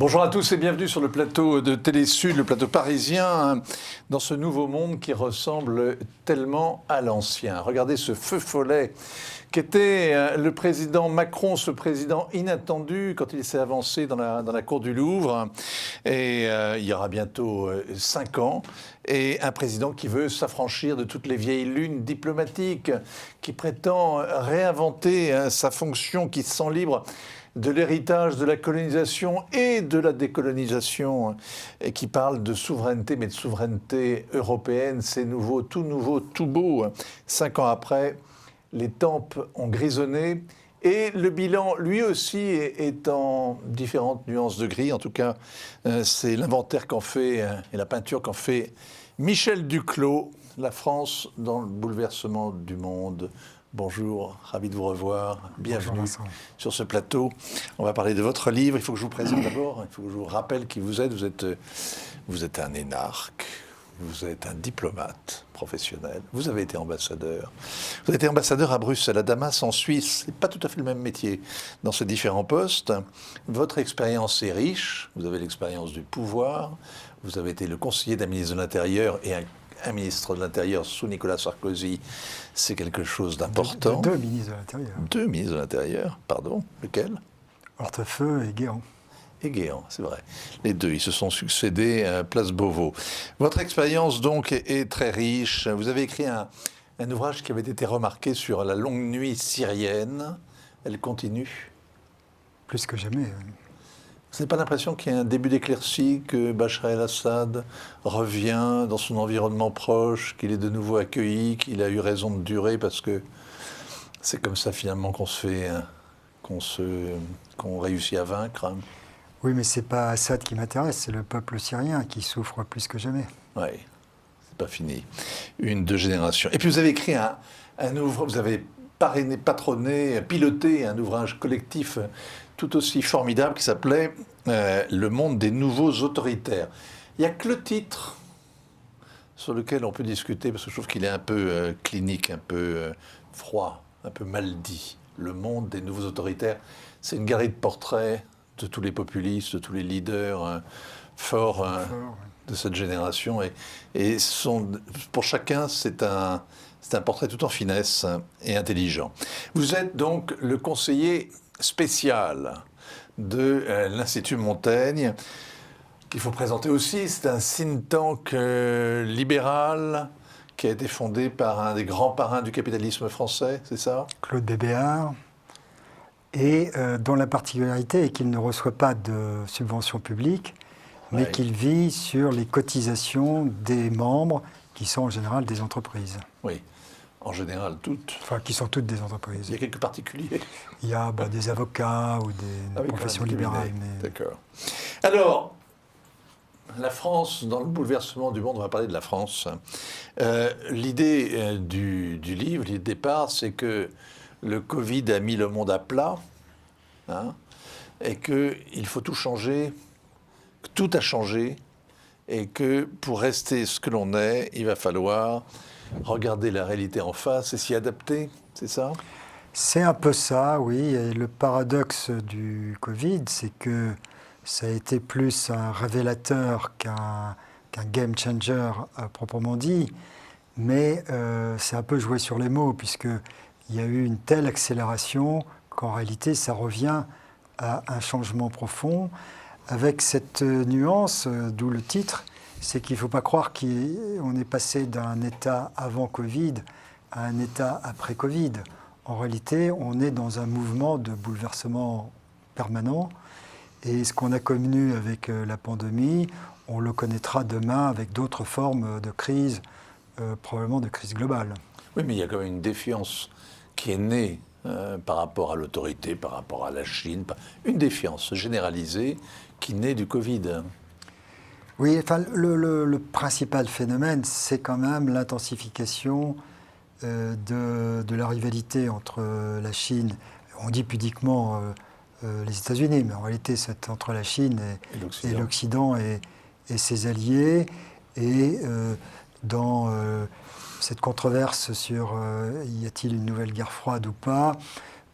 Bonjour à tous et bienvenue sur le plateau de Télé Sud, le plateau parisien, dans ce nouveau monde qui ressemble tellement à l'ancien. Regardez ce feu follet qu'était le président Macron, ce président inattendu quand il s'est avancé dans la cour du Louvre. Et il y aura bientôt 5 ans. Et un président qui veut s'affranchir de toutes les vieilles lunes diplomatiques, qui prétend réinventer sa fonction, qui se sent libre de l'héritage de la colonisation et de la décolonisation, et qui parle de souveraineté, mais de souveraineté européenne. C'est nouveau, tout beau. 5 ans après, les tempes ont grisonné et le bilan, lui aussi, est en différentes nuances de gris. En tout cas, c'est l'inventaire qu'en fait et la peinture qu'en fait Michel Duclos, la France dans le bouleversement du monde. Bonjour, ravi de vous revoir. Bienvenue sur ce plateau. On va parler de votre livre. Il faut que je vous présente d'abord. Il faut que je vous rappelle qui vous êtes. Vous êtes un énarque. Vous êtes un diplomate professionnel. Vous avez été ambassadeur. Vous avez été ambassadeur à Bruxelles, à Damas, en Suisse. Ce n'est pas tout à fait le même métier dans ces différents postes. Votre expérience est riche. Vous avez l'expérience du pouvoir. Vous avez été le conseiller d'un ministre de l'Intérieur et un ministre de l'Intérieur sous Nicolas Sarkozy, c'est quelque chose d'important. Deux ministres de l'Intérieur. Deux ministres de l'Intérieur, pardon. Lequel ? Hortefeux et Guéant. Et Guéant, c'est vrai. Les deux, ils se sont succédés à Place Beauvau. Votre expérience, donc, est très riche. Vous avez écrit un ouvrage qui avait été remarqué sur la longue nuit syrienne. Elle continue ? Plus que jamais. Vous n'avez pas l'impression qu'il y a un début d'éclaircie, que Bachar el-Assad revient dans son environnement proche, qu'il est de nouveau accueilli, qu'il a eu raison de durer, parce que c'est comme ça finalement qu'on réussit à vaincre. Oui, mais c'est pas Assad qui m'intéresse, c'est le peuple syrien qui souffre plus que jamais. Oui, c'est pas fini. 2 générations. Et puis vous avez écrit un ouvrage, vous avez patronné, piloté un ouvrage collectif tout aussi formidable qui s'appelait Le monde des nouveaux autoritaires. Il n'y a que le titre sur lequel on peut discuter, parce que je trouve qu'il est un peu clinique, un peu froid, un peu mal dit. Le monde des nouveaux autoritaires. C'est une galerie de portraits de tous les populistes, de tous les leaders forts de cette génération. Et pour chacun, c'est un portrait tout en finesse et intelligent. Vous êtes donc le conseiller spécial de l'Institut Montaigne, qu'il faut présenter aussi. C'est un think tank libéral qui a été fondé par un des grands parrains du capitalisme français, c'est ça ? Claude Bébéar, et dont la particularité est qu'il ne reçoit pas de subventions publiques, mais qu'il vit sur les cotisations des membres, qui sont en général des entreprises. Oui. En général, toutes. Enfin, qui sont toutes des entreprises. Il y a quelques particuliers. Il y a des avocats ou des professions libérales. Mais... D'accord. Alors, la France, dans le bouleversement du monde, on va parler de la France. L'idée du livre, l'idée de départ, c'est que le Covid a mis le monde à plat, et qu'il faut tout changer, que tout a changé, et que pour rester ce que l'on est, il va falloir regarder la réalité en face et s'y adapter, c'est ça ? C'est un peu ça, oui. Et le paradoxe du Covid, c'est que ça a été plus un révélateur qu'un game changer proprement dit. Mais c'est un peu joué sur les mots, puisqu'il y a eu une telle accélération qu'en réalité, ça revient à un changement profond, avec cette nuance, d'où le titre, c'est qu'il ne faut pas croire qu'on est passé d'un état avant Covid à un état après Covid. En réalité, on est dans un mouvement de bouleversement permanent. Et ce qu'on a connu avec la pandémie, on le connaîtra demain avec d'autres formes de crise, probablement de crise globale. Oui, mais il y a quand même une défiance qui est née par rapport à l'autorité, par rapport à la Chine, une défiance généralisée qui naît du Covid. Oui, enfin, le principal phénomène, c'est quand même l'intensification de la rivalité entre la Chine, on dit pudiquement les États-Unis, mais en réalité c'est entre la Chine et l'Occident et ses alliés, et dans cette controverse sur y a-t-il une nouvelle guerre froide ou pas,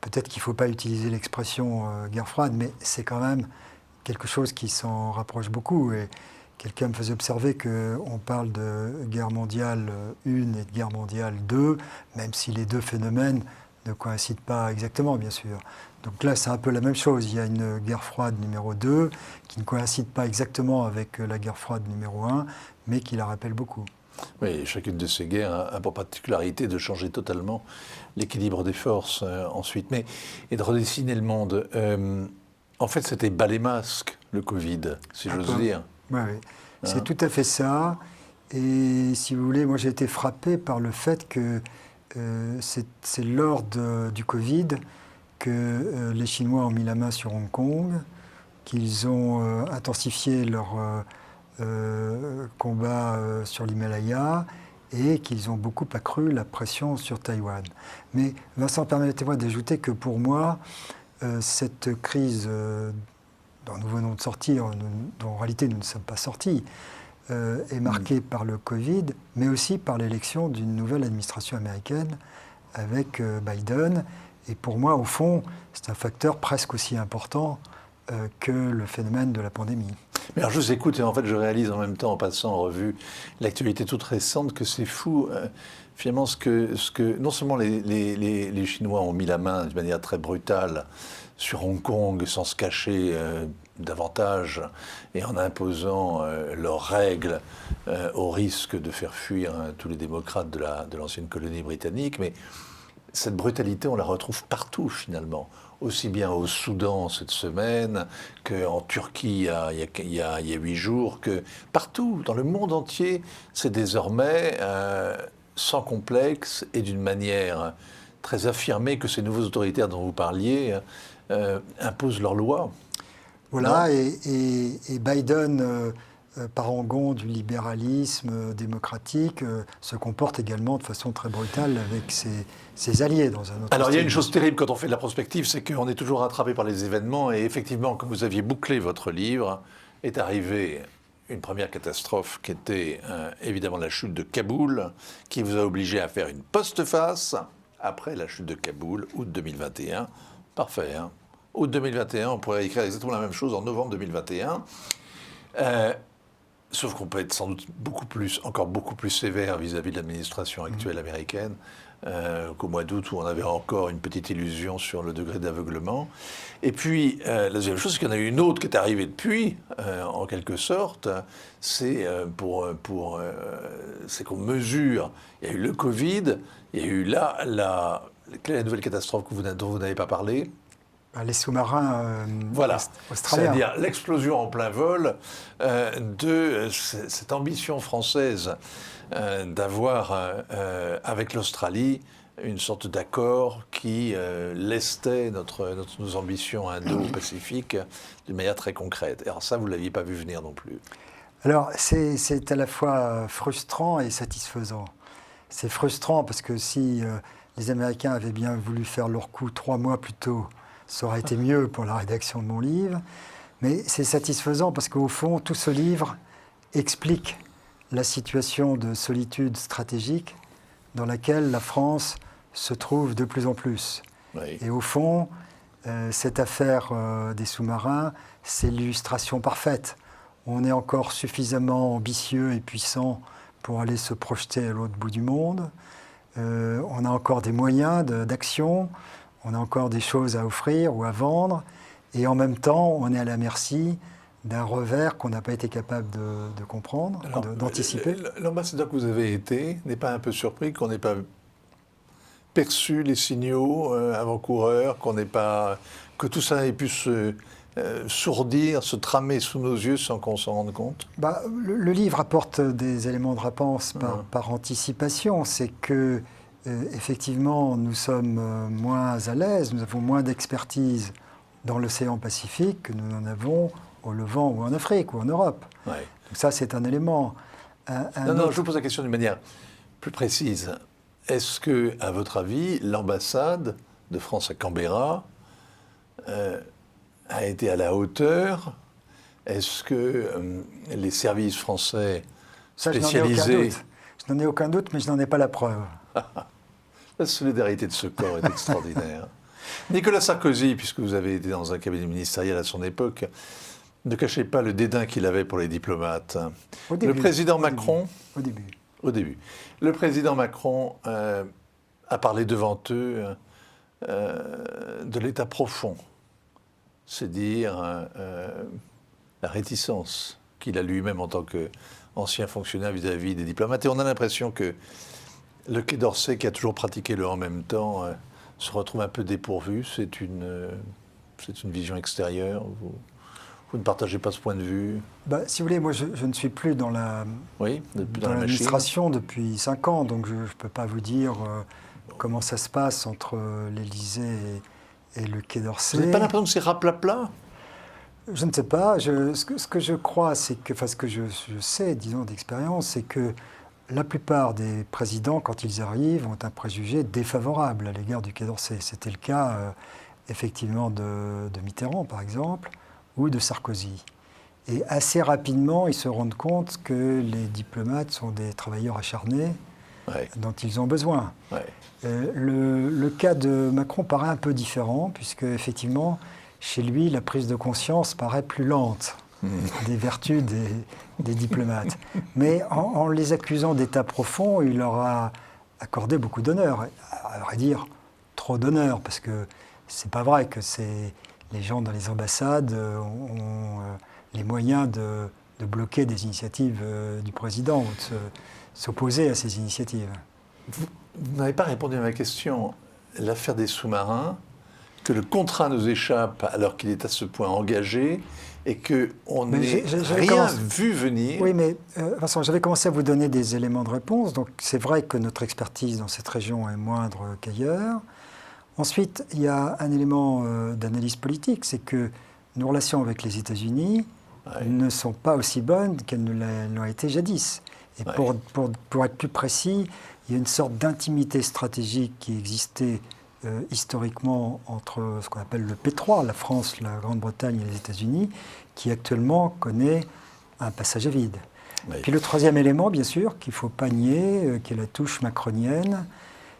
peut-être qu'il ne faut pas utiliser l'expression guerre froide, mais c'est quand même quelque chose qui s'en rapproche beaucoup. Et quelqu'un me faisait observer qu'on parle de guerre mondiale 1 et de guerre mondiale 2, même si les deux phénomènes ne coïncident pas exactement, bien sûr. Donc là, c'est un peu la même chose. Il y a une guerre froide numéro 2 qui ne coïncide pas exactement avec la guerre froide numéro 1, mais qui la rappelle beaucoup. Oui, chacune de ces guerres a pour particularité de changer totalement l'équilibre des forces ensuite, et de redessiner le monde. En fait, c'était bas les masques, le Covid, si j'ose dire. Oui, c'est tout à fait ça. Et si vous voulez, moi j'ai été frappé par le fait que c'est lors du Covid que les Chinois ont mis la main sur Hong Kong, qu'ils ont intensifié leur combat sur l'Himalaya et qu'ils ont beaucoup accru la pression sur Taïwan. Mais Vincent, permettez-moi d'ajouter que pour moi, cette crise dont nous venons de sortir, dont en réalité nous ne sommes pas sortis, est marquée par le Covid, mais aussi par l'élection d'une nouvelle administration américaine avec Biden. Et pour moi, au fond, c'est un facteur presque aussi important que le phénomène de la pandémie. Mais alors je vous écoute et en fait je réalise en même temps, en passant en revue l'actualité toute récente, que c'est fou, finalement, ce que non seulement les Chinois ont mis la main de manière très brutale sur Hong Kong sans se cacher davantage et en imposant leurs règles au risque de faire fuir tous les démocrates de l'ancienne colonie britannique, mais cette brutalité, on la retrouve partout finalement, aussi bien au Soudan cette semaine qu'en Turquie il y a 8 jours, que partout, dans le monde entier, c'est désormais sans complexe et d'une manière très affirmée que ces nouveaux autoritaires dont vous parliez imposent leurs lois. Voilà, et Biden, parangon du libéralisme démocratique, se comporte également de façon très brutale avec ses alliés dans un autre Alors style. il y a une chose terrible quand on fait de la prospective, c'est qu'on est toujours rattrapé par les événements, et effectivement, quand vous aviez bouclé votre livre, est arrivée une première catastrophe qui était évidemment la chute de Kaboul, qui vous a obligé à faire une postface après la chute de Kaboul, août 2021. Parfait, hein. Août 2021, on pourrait écrire exactement la même chose en novembre 2021. Sauf qu'on peut être sans doute encore beaucoup plus sévère vis-à-vis de l'administration actuelle américaine qu'au mois d'août, où on avait encore une petite illusion sur le degré d'aveuglement. Et puis, la deuxième chose, c'est qu'il y en a eu une autre qui est arrivée depuis, en quelque sorte, c'est c'est qu'on mesure. Il y a eu le Covid, il y a eu la nouvelle catastrophe dont vous n'avez pas parlé. Les sous-marins voilà. australiens. C'est-à-dire l'explosion en plein vol de cette ambition française d'avoir avec l'Australie une sorte d'accord qui lestait nos ambitions indo-pacifiques d'une manière très concrète. Alors ça, vous ne l'aviez pas vu venir non plus. Alors, c'est à la fois frustrant et satisfaisant. C'est frustrant parce que si les Américains avaient bien voulu faire leur coup 3 mois plus tôt, ça aurait été mieux pour la rédaction de mon livre. Mais c'est satisfaisant parce qu'au fond, tout ce livre explique la situation de solitude stratégique dans laquelle la France se trouve de plus en plus. Oui. Et au fond, cette affaire des sous-marins, c'est l'illustration parfaite. On est encore suffisamment ambitieux et puissant pour aller se projeter à l'autre bout du monde. On a encore des moyens d'action. On a encore des choses à offrir ou à vendre, et en même temps, on est à la merci d'un revers qu'on n'a pas été capable de comprendre, d'anticiper. L'ambassadeur que vous avez été n'est pas un peu surpris qu'on n'ait pas perçu les signaux avant-coureurs, que tout ça ait pu se sourdir, se tramer sous nos yeux sans qu'on s'en rende compte? Le livre apporte des éléments de réponse par anticipation. C'est que effectivement, nous sommes moins à l'aise, nous avons moins d'expertise dans l'océan Pacifique que nous en avons au Levant ou en Afrique ou en Europe. Ouais. Donc ça, c'est un élément. Non, je vous pose la question d'une manière plus précise. Est-ce que, à votre avis, l'ambassade de France à Canberra a été à la hauteur? Est-ce que les services français spécialisés... Je n'en ai aucun doute, mais je n'en ai pas la preuve. La solidarité de ce corps est extraordinaire. Nicolas Sarkozy, puisque vous avez été dans un cabinet ministériel à son époque, ne cachait pas le dédain qu'il avait pour les diplomates. Au début, Le président Macron, au début. Le président Macron a parlé devant eux de l'état profond, c'est dire la réticence qu'il a lui-même en tant qu'ancien fonctionnaire vis-à-vis des diplomates. Et on a l'impression que le Quai d'Orsay, qui a toujours pratiqué le en même temps, se retrouve un peu dépourvu. C'est une vision extérieure. Vous ne partagez pas ce point de vue? Si vous voulez, moi je ne suis plus dans l'administration depuis 5 ans, donc je ne peux pas vous dire comment ça se passe entre l'Élysée et le Quai d'Orsay. Vous n'avez pas l'impression que c'est raplapla? Je ne sais pas. Ce que je crois, c'est que, ce que je sais, disons, d'expérience, c'est que la plupart des présidents, quand ils arrivent, ont un préjugé défavorable à l'égard du Quai d'Orsay. C'était le cas, effectivement, de Mitterrand, par exemple, ou de Sarkozy. Et assez rapidement, ils se rendent compte que les diplomates sont des travailleurs acharnés dont ils ont besoin. Ouais. Le cas de Macron paraît un peu différent, puisque, effectivement, chez lui, la prise de conscience paraît plus lente des vertus des diplomates. Mais en les accusant d'état profond, il leur a accordé beaucoup d'honneur. À vrai dire, trop d'honneur, parce que c'est pas vrai que les gens dans les ambassades ont les moyens de bloquer des initiatives du président ou de s'opposer à ces initiatives. Vous n'avez pas répondu à ma question. L'affaire des sous-marins, que le contrat nous échappe alors qu'il est à ce point engagé et qu'on n'ait rien vu venir. Oui, mais Vincent, j'avais commencé à vous donner des éléments de réponse. Donc c'est vrai que notre expertise dans cette région est moindre qu'ailleurs. Ensuite, il y a un élément d'analyse politique, c'est que nos relations avec les États-Unis ne sont pas aussi bonnes qu'elles ne l'ont été jadis. Et pour être plus précis, il y a une sorte d'intimité stratégique qui existait historiquement entre ce qu'on appelle le P3, la France, la Grande-Bretagne et les États-Unis, qui actuellement connaît un passage à vide. Oui. Puis le troisième élément, bien sûr, qu'il ne faut pas nier, qui est la touche macronienne,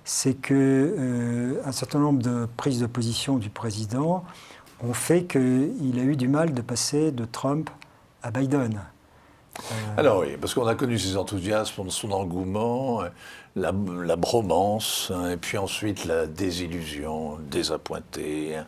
c'est qu'un certain nombre de prises de position du président ont fait qu'il a eu du mal de passer de Trump à Biden. Alors oui, parce qu'on a connu ses enthousiasmes, son engouement, la bromance, et puis ensuite la désillusion, désappointé,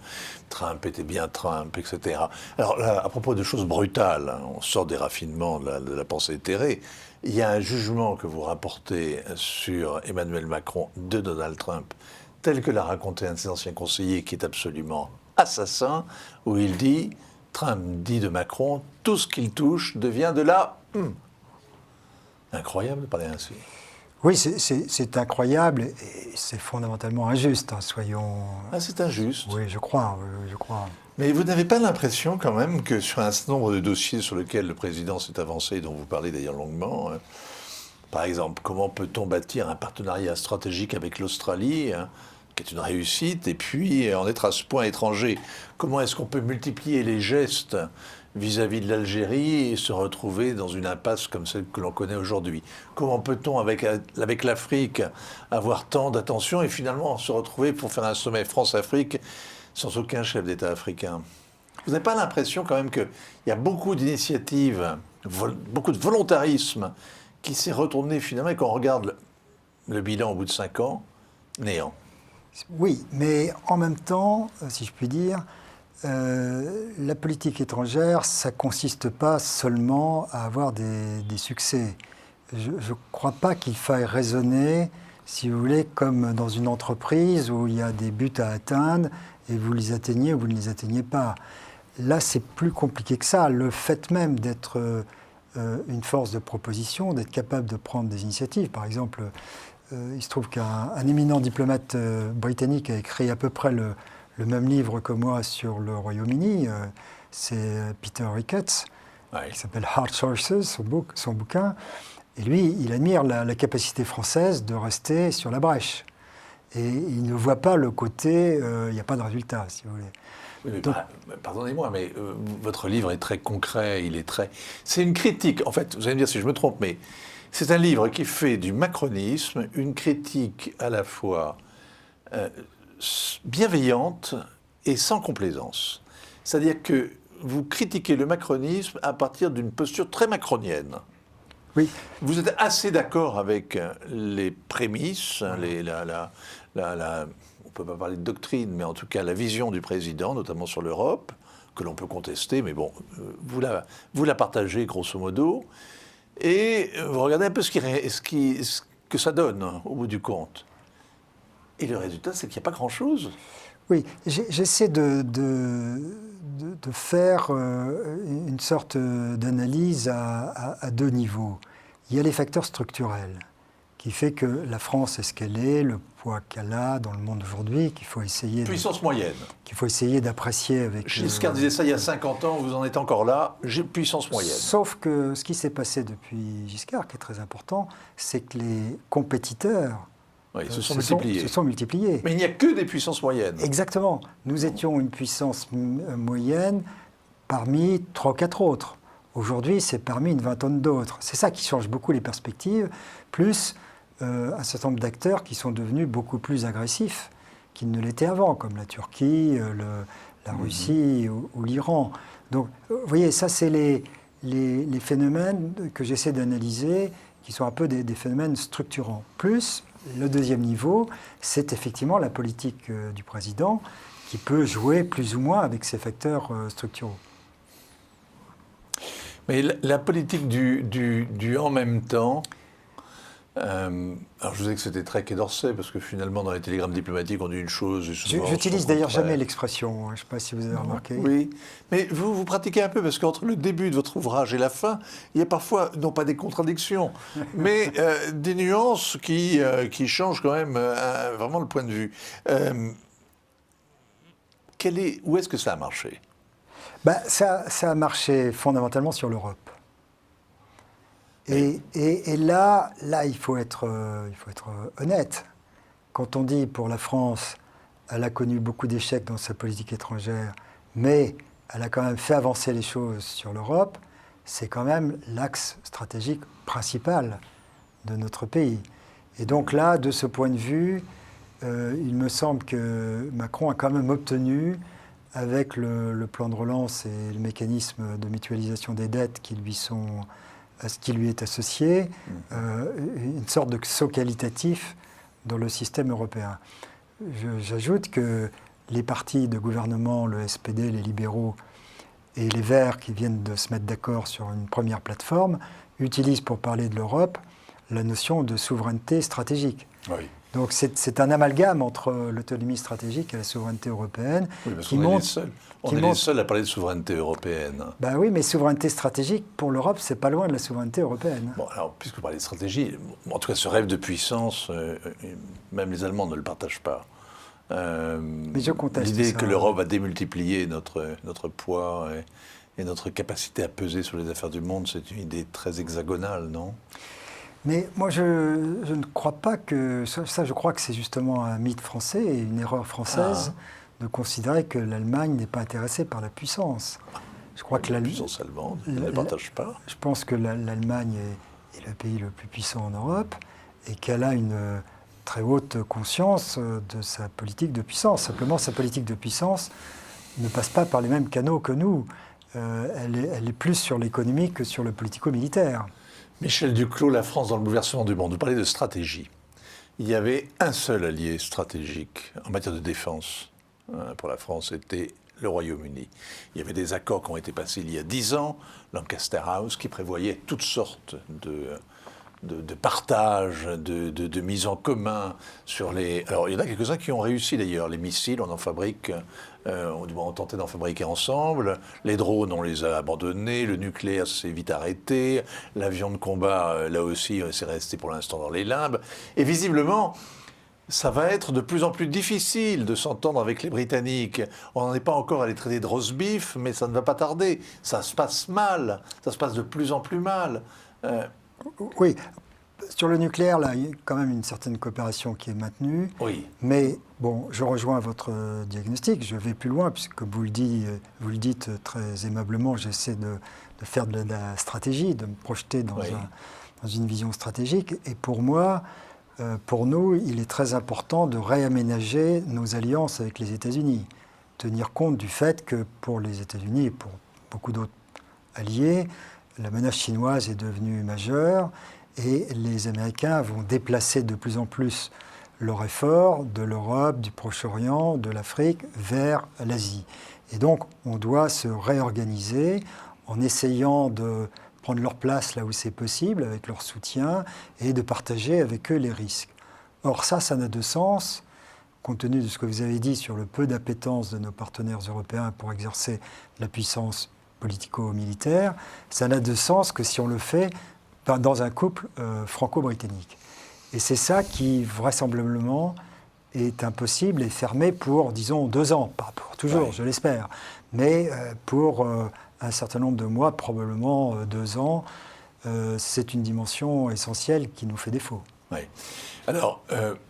Trump était bien Trump, etc. Alors là, à propos de choses brutales, on sort des raffinements de la pensée éthérée, il y a un jugement que vous rapportez sur Emmanuel Macron de Donald Trump, tel que l'a raconté un de ses anciens conseillers, qui est absolument assassin, où il dit... Trump dit de Macron, tout ce qu'il touche devient de la... Incroyable de parler ainsi. Oui, c'est incroyable et c'est fondamentalement injuste, soyons... Ah, c'est injuste. Oui, je crois. Mais vous n'avez pas l'impression quand même que sur un certain nombre de dossiers sur lesquels le président s'est avancé, dont vous parlez d'ailleurs longuement, par exemple, comment peut-on bâtir un partenariat stratégique avec l'Australie, qui est une réussite, et puis en être à ce point étranger. Comment est-ce qu'on peut multiplier les gestes vis-à-vis de l'Algérie et se retrouver dans une impasse comme celle que l'on connaît aujourd'hui? Comment peut-on, avec l'Afrique, avoir tant d'attention et finalement se retrouver pour faire un sommet France-Afrique sans aucun chef d'État africain? Vous n'avez pas l'impression quand même qu'il y a beaucoup d'initiatives, beaucoup de volontarisme qui s'est retourné finalement, et quand on regarde le bilan au bout de 5 ans, néant? Oui, mais en même temps, si je puis dire, la politique étrangère, ça ne consiste pas seulement à avoir des succès. Je ne crois pas qu'il faille raisonner, si vous voulez, comme dans une entreprise où il y a des buts à atteindre et vous les atteignez ou vous ne les atteignez pas. Là, c'est plus compliqué que ça. Le fait même d'être une force de proposition, d'être capable de prendre des initiatives, par exemple... il se trouve qu'un éminent diplomate britannique a écrit à peu près le même livre que moi sur le Royaume-Uni. C'est Peter Ricketts, qui s'appelle Hard Sources, son bouquin. Et lui, il admire la capacité française de rester sur la brèche. Et il ne voit pas le côté, il n'y a pas de résultat, si vous voulez. Oui, pardonnez-moi, mais votre livre est très concret, c'est une critique. En fait, vous allez me dire si je me trompe, mais... C'est un livre qui fait du macronisme une critique à la fois bienveillante et sans complaisance. C'est-à-dire que vous critiquez le macronisme à partir d'une posture très macronienne. Oui. Vous êtes assez d'accord avec les prémices, on ne peut pas parler de doctrine, mais en tout cas la vision du président, notamment sur l'Europe, que l'on peut contester, mais bon, vous la partagez grosso modo, et vous regardez un peu que ça donne au bout du compte. Et le résultat, c'est qu'il n'y a pas grand-chose. Oui, j'essaie de faire une sorte d'analyse à deux niveaux. Il y a les facteurs structurels, qui fait que la France est ce qu'elle est, le poids qu'elle a dans le monde aujourd'hui, qu'il faut essayer... Puissance moyenne. Qu'il faut essayer d'apprécier avec... Giscard disait ça il y a 50 ans, vous en êtes encore là, puissance moyenne. Sauf que ce qui s'est passé depuis Giscard, qui est très important, c'est que les compétiteurs... Oui, se sont multipliés. Mais il n'y a que des puissances moyennes. Exactement. Nous étions une puissance moyenne parmi 3 ou 4 autres. Aujourd'hui, c'est parmi une vingtaine d'autres. C'est ça qui change beaucoup les perspectives, plus un certain nombre d'acteurs qui sont devenus beaucoup plus agressifs qu'ils ne l'étaient avant, comme la Turquie, la Russie ou l'Iran. Donc, vous voyez, ça, c'est les phénomènes que j'essaie d'analyser, qui sont un peu des phénomènes structurants. Plus, le deuxième niveau, c'est effectivement la politique du président qui peut jouer plus ou moins avec ces facteurs structuraux. Mais la politique du en même temps, alors je vous disais que c'était très Quai d'Orsay, parce que finalement dans les télégrammes diplomatiques on dit une chose et souvent j'utilise d'ailleurs jamais l'expression, je ne sais pas si vous avez remarqué. Oui, mais vous pratiquez un peu, parce qu'entre le début de votre ouvrage et la fin, il y a parfois, non pas des contradictions, mais des nuances qui changent quand même vraiment le point de vue. Où est-ce que ça a marché ? Ça a marché fondamentalement sur l'Europe. Et là, il faut être honnête. Quand on dit pour la France, elle a connu beaucoup d'échecs dans sa politique étrangère, mais elle a quand même fait avancer les choses sur l'Europe, c'est quand même l'axe stratégique principal de notre pays. Et donc là, de ce point de vue, il me semble que Macron a quand même obtenu, avec le plan de relance et le mécanisme de mutualisation des dettes qui lui est associé, une sorte de saut qualitatif dans le système européen. J'ajoute que les partis de gouvernement, le SPD, les libéraux et les Verts, qui viennent de se mettre d'accord sur une première plateforme, utilisent pour parler de l'Europe la notion de souveraineté stratégique. Oui. Donc c'est un amalgame entre l'autonomie stratégique et la souveraineté européenne. Oui, parce qu'on est les seuls à parler de souveraineté européenne. Ben oui, mais souveraineté stratégique, pour l'Europe, c'est pas loin de la souveraineté européenne. Bon, alors, puisque vous parlez de stratégie, en tout cas, ce rêve de puissance, même les Allemands ne le partagent pas. Mais je conteste l'idée ça. Que l'Europe va démultiplier notre poids et notre capacité à peser sur les affaires du monde, c'est une idée très hexagonale, non ? Mais moi, je ne crois pas que... Ça, je crois que c'est justement un mythe français et une erreur française de considérer que l'Allemagne n'est pas intéressée par la puissance. Je crois que la puissance allemande ne la partage pas. Je pense que l'Allemagne est le pays le plus puissant en Europe et qu'elle a une très haute conscience de sa politique de puissance. Simplement, sa politique de puissance ne passe pas par les mêmes canaux que nous. Elle est plus sur l'économique que sur le politico-militaire. Michel Duclos, la France dans le bouleversement du monde. Vous parlez de stratégie. Il y avait un seul allié stratégique en matière de défense pour la France, c'était le Royaume-Uni. Il y avait des accords qui ont été passés il y a 10 ans, Lancaster House, qui prévoyait toutes sortes de partage, de mise en commun sur les... Alors, il y en a quelques-uns qui ont réussi d'ailleurs. Les missiles, on en fabrique, on tentait d'en fabriquer ensemble. Les drones, on les a abandonnés. Le nucléaire s'est vite arrêté. L'avion de combat, là aussi, c'est resté pour l'instant dans les limbes. Et visiblement, ça va être de plus en plus difficile de s'entendre avec les Britanniques. On n'en est pas encore à les traiter de roast beef, mais ça ne va pas tarder. Ça se passe mal. Ça se passe de plus en plus mal. Oui, sur le nucléaire, là, il y a quand même une certaine coopération qui est maintenue. Oui. Mais bon, je rejoins votre diagnostic. Je vais plus loin, puisque vous le dites très aimablement, j'essaie de faire de la stratégie, de me projeter dans une vision stratégique. Et pour moi, pour nous, il est très important de réaménager nos alliances avec les États-Unis. Tenir compte du fait que pour les États-Unis et pour beaucoup d'autres alliés, la menace chinoise est devenue majeure et les Américains vont déplacer de plus en plus leur effort de l'Europe, du Proche-Orient, de l'Afrique vers l'Asie. Et donc, on doit se réorganiser en essayant de prendre leur place là où c'est possible, avec leur soutien, et de partager avec eux les risques. Or, ça n'a de sens, compte tenu de ce que vous avez dit sur le peu d'appétence de nos partenaires européens pour exercer la puissance politico-militaire, ça n'a de sens que si on le fait dans un couple franco-britannique. Et c'est ça qui, vraisemblablement, est impossible et fermé pour, disons, 2 ans. Pas pour toujours, je l'espère, mais pour un certain nombre de mois, probablement 2 ans. C'est une dimension essentielle qui nous fait défaut. Oui. Alors,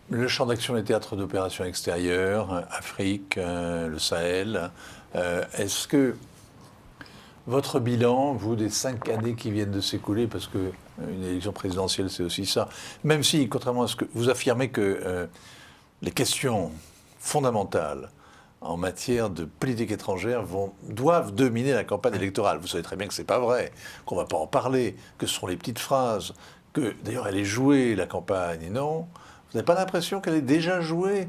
le champ d'action des théâtres d'opérations extérieures, Afrique, le Sahel, est-ce que votre bilan, vous, des 5 années qui viennent de s'écouler, parce qu'une élection présidentielle, c'est aussi ça, même si, contrairement à ce que vous affirmez que les questions fondamentales en matière de politique étrangère doivent dominer la campagne électorale. Vous savez très bien que ce n'est pas vrai, qu'on ne va pas en parler, que ce sont les petites phrases, que d'ailleurs elle est jouée, la campagne, non? Vous n'avez pas l'impression qu'elle est déjà jouée?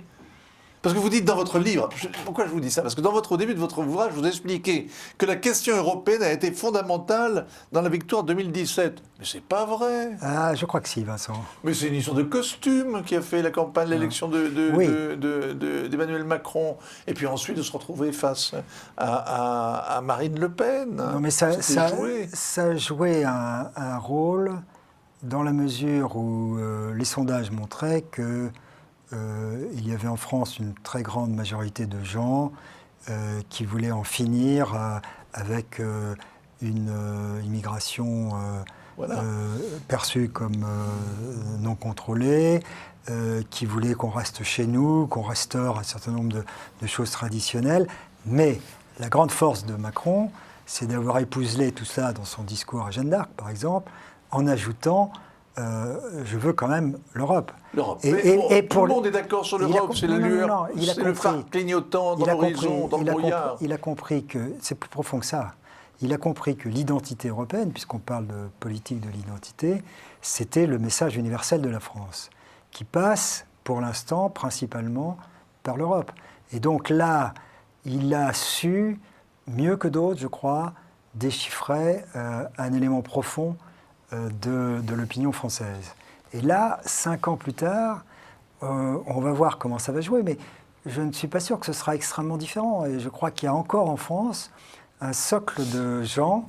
Parce que vous dites dans votre livre, pourquoi je vous dis ça? Parce que au début de votre ouvrage, vous expliquez que la question européenne a été fondamentale dans la victoire 2017. Mais c'est pas vrai. Ah, je crois que si, Vincent. Mais c'est une histoire de costume qui a fait la campagne, l'élection d'Emmanuel Macron. Et puis ensuite de se retrouver face à Marine Le Pen. Non, mais ça a joué un rôle dans la mesure où les sondages montraient que il y avait en France une très grande majorité de gens qui voulaient en finir avec une immigration perçue comme non contrôlée, qui voulaient qu'on reste chez nous, qu'on restaure un certain nombre de choses traditionnelles. Mais la grande force de Macron, c'est d'avoir épousselé tout cela dans son discours à Jeanne d'Arc, par exemple, en ajoutant je veux quand même l'Europe. L'Europe. Et tout le monde est d'accord sur l'Europe, c'est la lueur, c'est le phare clignotant dans l'horizon, dans le brouillard. Il a compris que, c'est plus profond que ça, il a compris que l'identité européenne, puisqu'on parle de politique de l'identité, c'était le message universel de la France, qui passe, pour l'instant, principalement par l'Europe. Et donc là, il a su, mieux que d'autres, je crois, déchiffrer un élément profond de l'opinion française. Et là, 5 ans plus tard, on va voir comment ça va jouer, mais je ne suis pas sûr que ce sera extrêmement différent. Et je crois qu'il y a encore en France un socle de gens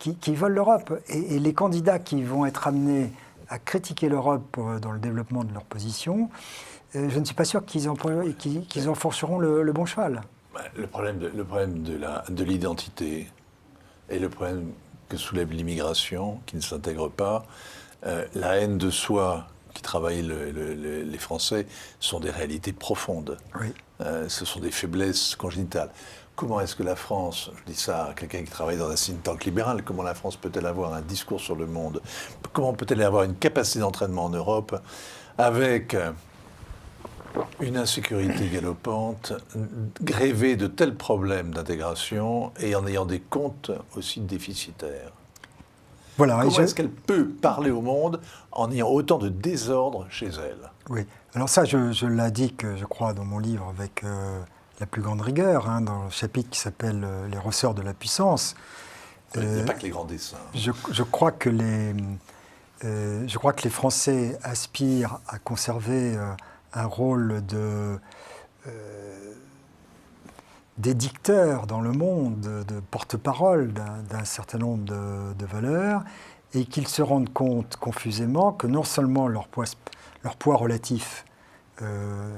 qui veulent l'Europe. Et les candidats qui vont être amenés à critiquer l'Europe dans le développement de leur position, je ne suis pas sûr qu'ils enfourcheront le bon cheval. Le problème de l'identité et le problème que soulève l'immigration, qui ne s'intègre pas, la haine de soi qui travaille les Français, sont des réalités profondes. Oui. Ce sont des faiblesses congénitales. Comment est-ce que la France, je dis ça à quelqu'un qui travaille dans un think tank libéral, comment la France peut-elle avoir un discours sur le monde? Comment peut-elle avoir une capacité d'entraînement en Europe avec une insécurité galopante, grévée de tels problèmes d'intégration et en ayant des comptes aussi déficitaires? Voilà, comment est-ce qu'elle peut parler au monde en ayant autant de désordre chez elle? Oui, alors ça, je l'indique, je crois, dans mon livre avec la plus grande rigueur, dans le chapitre qui s'appelle « Les ressorts de la puissance ». Il n'y a pas que les grands dessins. Je crois que les Français aspirent à conserver un rôle d'édicteur dans le monde, de porte-parole d'un certain nombre de valeurs, et qu'ils se rendent compte confusément que non seulement leur poids relatif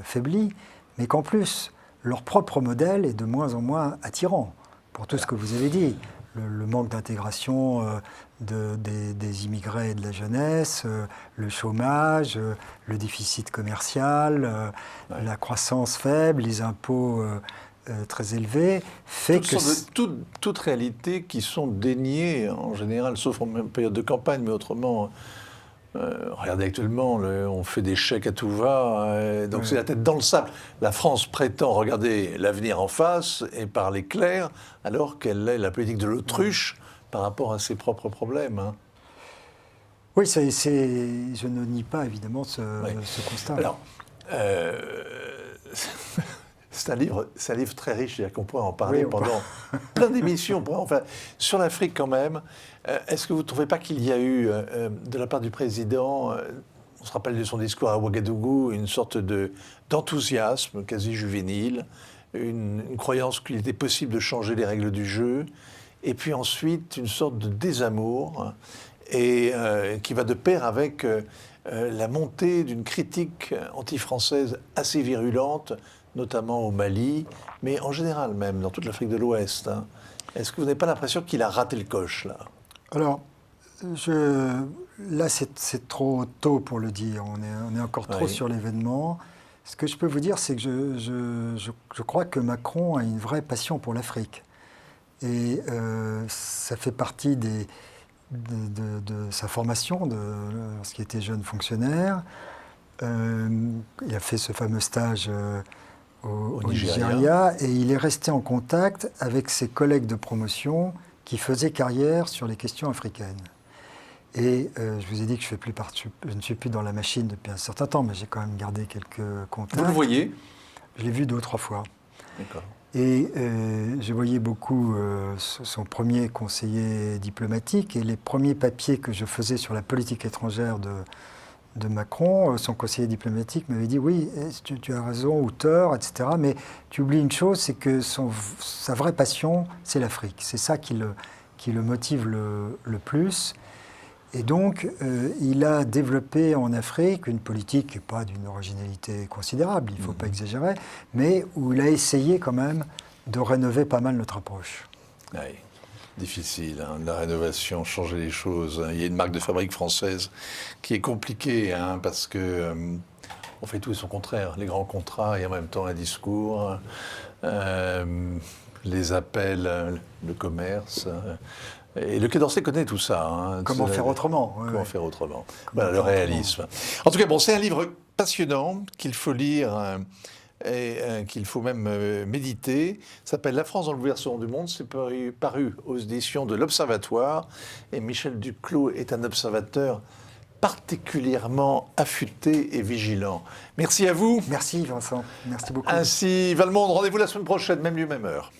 faiblit, mais qu'en plus, leur propre modèle est de moins en moins attirant, pour tout ce que vous avez dit. Le manque d'intégration des immigrés et de la jeunesse, le chômage, le déficit commercial, la croissance faible, les impôts très élevés, fait que... Ce sont toutes réalités qui sont déniées, en général, sauf en même période de campagne, mais autrement, Regardez actuellement, on fait des chèques à tout va, donc c'est la tête dans le sable. La France prétend regarder l'avenir en face et parler clair, alors qu'elle est la politique de l'autruche par rapport à ses propres problèmes. Hein. Oui, je ne nie pas évidemment ce constat. Alors, c'est un livre très riche, c'est-à-dire qu'on pourrait en parler pendant plein d'émissions. Enfin, sur l'Afrique quand même, est-ce que vous ne trouvez pas qu'il y a eu, de la part du président, on se rappelle de son discours à Ouagadougou, une sorte d'enthousiasme quasi juvénile, une croyance qu'il était possible de changer les règles du jeu, et puis ensuite une sorte de désamour, et qui va de pair avec la montée d'une critique anti-française assez virulente, notamment au Mali, mais en général même, dans toute l'Afrique de l'Ouest. Hein. Est-ce que vous n'avez pas l'impression qu'il a raté le coche, là? Alors, là, c'est trop tôt pour le dire. On est encore trop sur l'événement. Ce que je peux vous dire, c'est que je crois que Macron a une vraie passion pour l'Afrique. Et ça fait partie de sa formation lorsqu'il était jeune fonctionnaire. Il a fait ce fameux stage au Nigeria, et il est resté en contact avec ses collègues de promotion qui faisaient carrière sur les questions africaines. Et je vous ai dit que je ne suis plus dans la machine depuis un certain temps, mais j'ai quand même gardé quelques contacts. Vous le voyez? Je l'ai vu 2 ou 3 fois. D'accord. Et je voyais beaucoup son premier conseiller diplomatique, et les premiers papiers que je faisais sur la politique étrangère de Macron, son conseiller diplomatique m'avait dit « Oui, tu as raison, ou tort, etc. Mais tu oublies une chose, c'est que sa vraie passion, c'est l'Afrique. C'est ça qui le motive le plus. » Et donc, il a développé en Afrique une politique qui n'est pas d'une originalité considérable, il ne faut pas exagérer, mais où il a essayé quand même de rénover pas mal notre approche. Oui. Difficile, hein, la rénovation, changer les choses. Il y a une marque de fabrique française qui est compliquée, hein, parce que on fait tout et son contraire. Les grands contrats et en même temps un discours, les appels, le commerce. Et le Quai d'Orsay connaît tout ça. Hein. Comment faire autrement? Comment faire autrement? Voilà, le réalisme. En tout cas, bon, c'est un livre passionnant qu'il faut lire. Et qu'il faut même méditer. Ça s'appelle La France dans le bouleversement du monde. C'est paru aux éditions de l'Observatoire. Et Michel Duclos est un observateur particulièrement affûté et vigilant. Merci à vous. Merci Vincent. Merci beaucoup. Ainsi va le monde. Rendez-vous la semaine prochaine, même lieu, même heure.